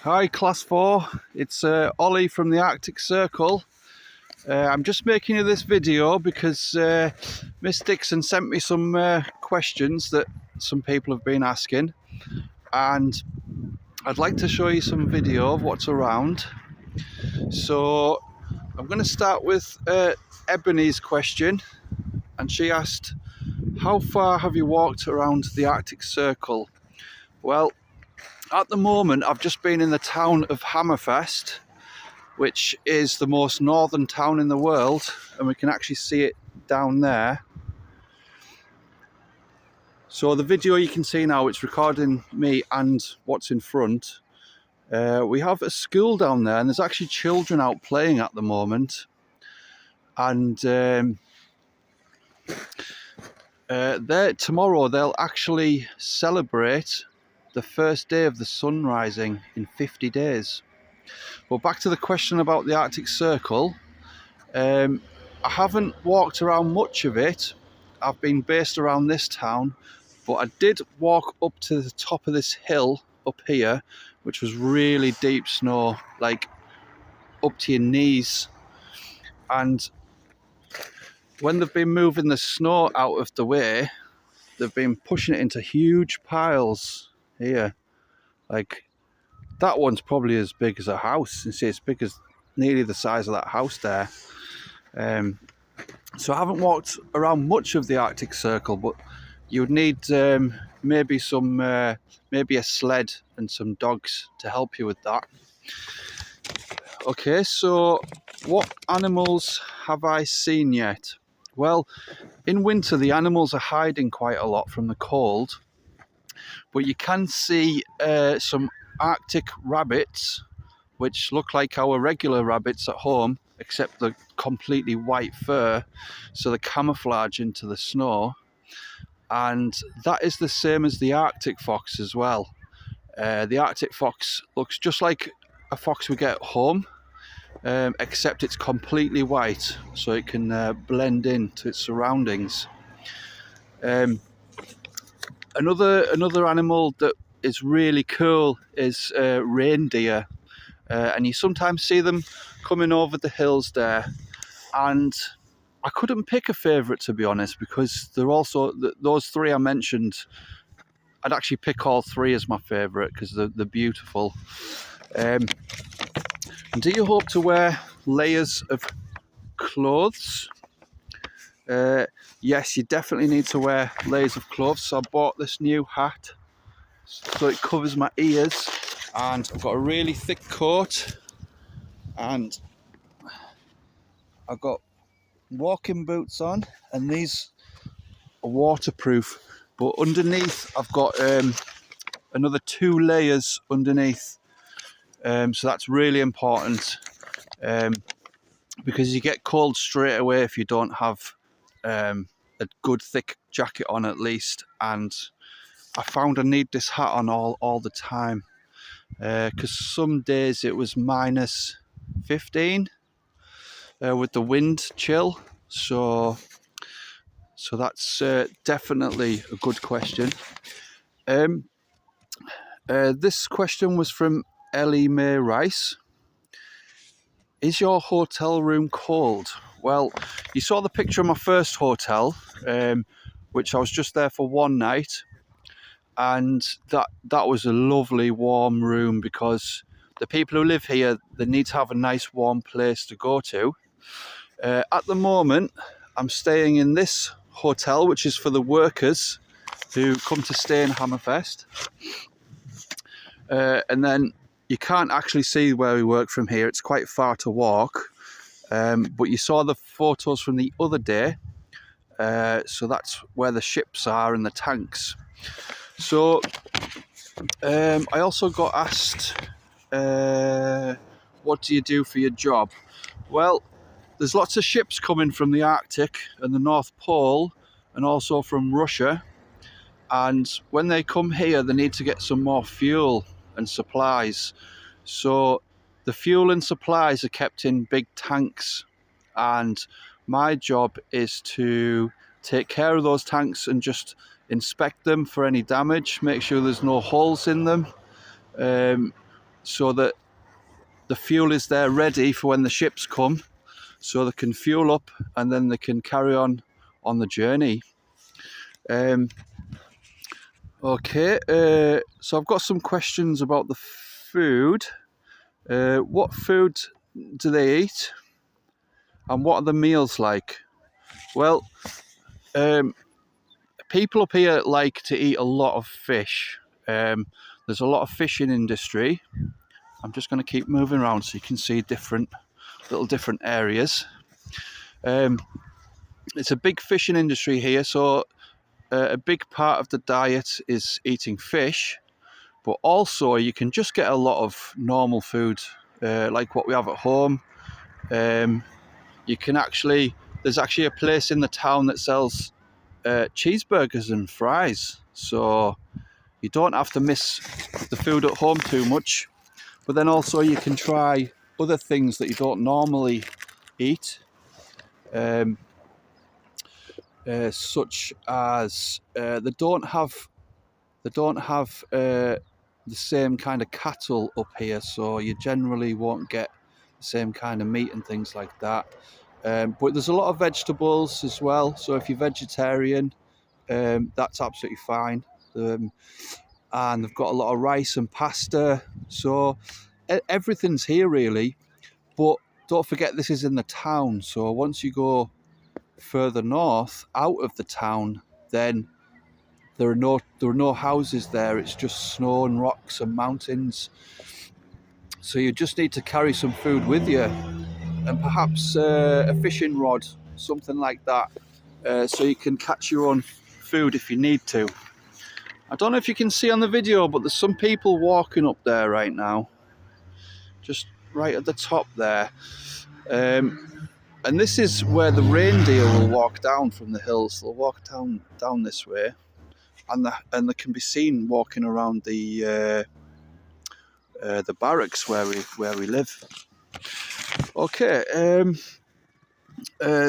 Hi Class 4, it's Ollie from the Arctic Circle. I'm just making you this video because Miss Dixon sent me some questions that some people have been asking, and I'd like to show you some video of what's around. So I'm going to start with Ebony's question, and she asked, how far have you walked around the Arctic Circle? Well, at the moment I've just been in the town of Hammerfest, which is the most northern town in the world, and we can actually see it down there. So the video you can see now, it's recording me and what's in front. We have a school down there, and there's actually children out playing at the moment, and tomorrow they'll actually celebrate the first day of the sun rising in 50 days. But back to the question about the Arctic Circle. I haven't walked around much of it. I've been based around this town, but I did walk up to the top of this hill up here, which was really deep snow, like up to your knees. And when they've been moving the snow out of the way, they've been pushing it into huge piles here. Like, that one's probably as big as a house. You see, it's big as nearly the size of that house there. So I haven't walked around much of the Arctic Circle, but you would need maybe a sled and some dogs to help you with that. Okay, so what animals have I seen yet? Well, in winter the animals are hiding quite a lot from the cold, but you can see some Arctic rabbits, which look like our regular rabbits at home, except they're completely white fur, so they camouflage into the snow. And that is the same as the Arctic fox as well. The Arctic fox looks just like a fox we get at home, except it's completely white, so it can blend into its surroundings. Another animal that is really cool is reindeer. And you sometimes see them coming over the hills there, and I couldn't pick a favourite, to be honest, because they're also those three I mentioned. I'd actually pick all three as my favourite because they're beautiful. And do you hope to wear layers of clothes? Yes, you definitely need to wear layers of clothes. So I bought this new hat so it covers my ears, and I've got a really thick coat, and I've got walking boots on, and these are waterproof, but underneath I've got another 2 layers underneath, so that's really important, because you get cold straight away if you don't have a good thick jacket on at least. And I found I need this hat on all the time, because some days it was minus 15 with the wind chill, so that's definitely a good question. This question was from Ellie Mae Rice. Is your hotel room cold? Well, you saw the picture of my first hotel, which I was just there for one night, and that was a lovely warm room, because the people who live here, they need to have a nice warm place to go to. At the moment, I'm staying in this hotel, which is for the workers who come to stay in Hammerfest. And then you can't actually see where we work from here. It's quite far to walk. But you saw the photos from the other day. So that's where the ships are and the tanks. So I also got asked, what do you do for your job? Well, there's lots of ships coming from the Arctic and the North Pole, and also from Russia. And when they come here, they need to get some more fuel and supplies. So the fuel and supplies are kept in big tanks, and my job is to take care of those tanks and just inspect them for any damage, make sure there's no holes in them. so that the fuel is there ready for when the ships come, so they can fuel up and then they can carry on the journey. Okay, so I've got some questions about the food. What food do they eat, and what are the meals like? Well, people up here like to eat a lot of fish. There's a lot of fishing industry. I'm just going to keep moving around so you can see different areas. It's a big fishing industry here, so a big part of the diet is eating fish, but also you can just get a lot of normal food, like what we have at home. You can there's actually a place in the town that sells cheeseburgers and fries, so you don't have to miss the food at home too much. But then also you can try other things that you don't normally eat, such as they don't have the same kind of cattle up here, so you generally won't get the same kind of meat and things like that. But there's a lot of vegetables as well, so if you're vegetarian, that's absolutely fine. And they've got a lot of rice and pasta, so everything's here really. But don't forget, this is in the town, so once you go further north out of the town, then there are no houses there. It's just snow and rocks and mountains, so you just need to carry some food with you, and perhaps a fishing rod, something like that, so you can catch your own food if you need to. I don't know if you can see on the video, but there's some people walking up there right now, just right at the top there. And this is where the reindeer will walk down from the hills. They'll walk down this way, and they can be seen walking around the barracks where we live. Okay,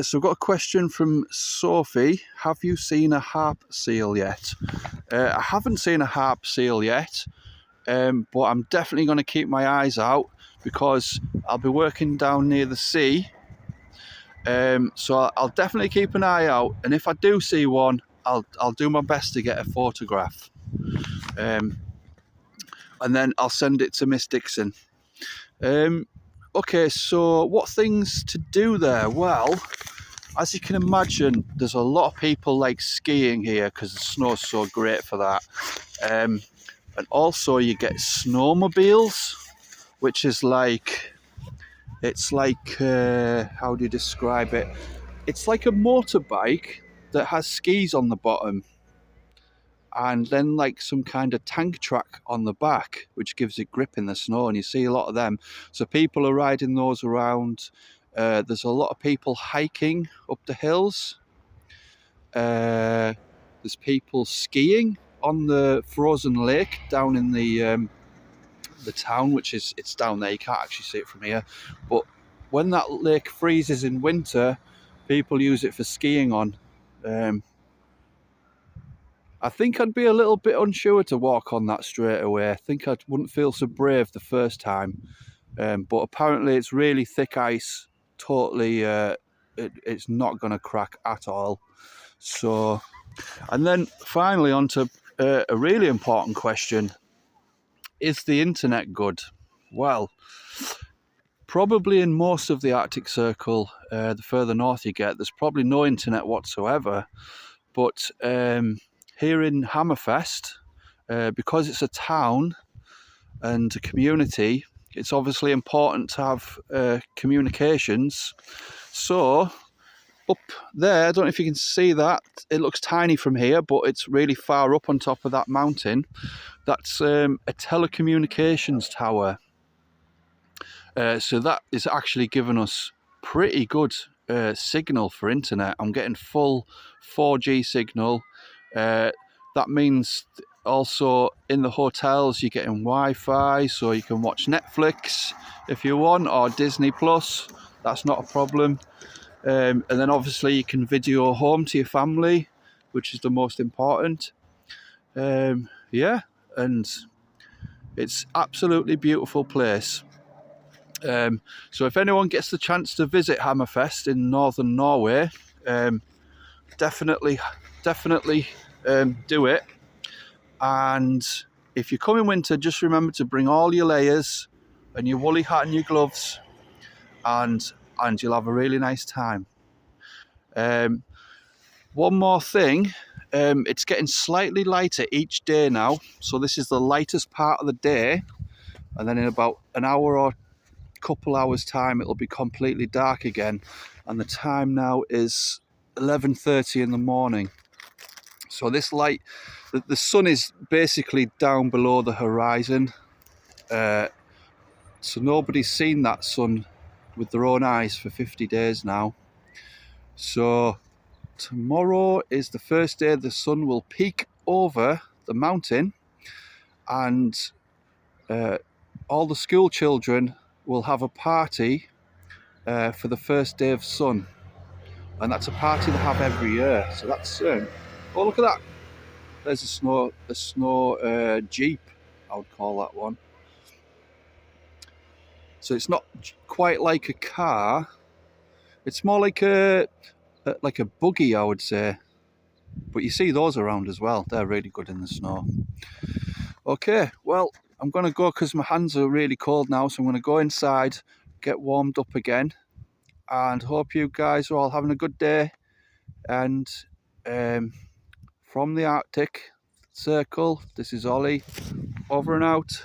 so I've got a question from Sophie. Have you seen a harp seal yet? I haven't seen a harp seal yet, but I'm definitely going to keep my eyes out, because I'll be working down near the sea. So I'll definitely keep an eye out, and if I do see one, I'll do my best to get a photograph, and then I'll send it to Miss Dixon. Okay, so what things to do there? Well, as you can imagine, there's a lot of people like skiing here because the snow's so great for that. And also you get snowmobiles, which is like, it's like, how do you describe it? It's like a motorbike that has skis on the bottom, and then like some kind of tank track on the back, which gives it grip in the snow, and you see a lot of them. So people are riding those around. There's a lot of people hiking up the hills. There's people skiing on the frozen lake down in the town, which is, it's down there, you can't actually see it from here, but when that lake freezes in winter, people use it for skiing on. I think I'd be a little bit unsure to walk on that straight away. I think I wouldn't feel so brave the first time, but apparently it's really thick ice, totally, it's not going to crack at all. So, and then finally on to a really important question: is the internet good? Well, probably in most of the Arctic Circle, the further north you get, there's probably no internet whatsoever. But here in Hammerfest, because it's a town and a community, it's obviously important to have communications. So up there, I don't know if you can see that, it looks tiny from here, but it's really far up on top of that mountain. That's a telecommunications tower. So that is actually giving us pretty good signal for internet. I'm getting full 4G signal. That means also in the hotels you're getting Wi-Fi, so you can watch Netflix if you want, or Disney Plus. That's not a problem. And then obviously you can video home to your family, which is the most important. Yeah, and It's absolutely beautiful place. So if anyone gets the chance to visit Hammerfest in northern Norway, definitely do it. And if you come in winter, just remember to bring all your layers and your woolly hat and your gloves, and you'll have a really nice time. One more thing, it's getting slightly lighter each day now, so this is the lightest part of the day, and then in about an hour or couple hours time it'll be completely dark again, and the time now is 11:30 in the morning. So this light, the sun is basically down below the horizon, so nobody's seen that sun with their own eyes for 50 days now. So tomorrow is the first day the sun will peak over the mountain, and all the school children will have a party for the first day of sun, and that's a party they have every year. So that's oh, look at that, there's a snow jeep, I would call that one. So it's not quite like a car, it's more like a buggy, I would say, but you see those around as well. They're really good in the snow. Okay, well, I'm going to go because my hands are really cold now, so I'm going to go inside, get warmed up again, and hope you guys are all having a good day. And from the Arctic Circle, this is Ollie, over and out.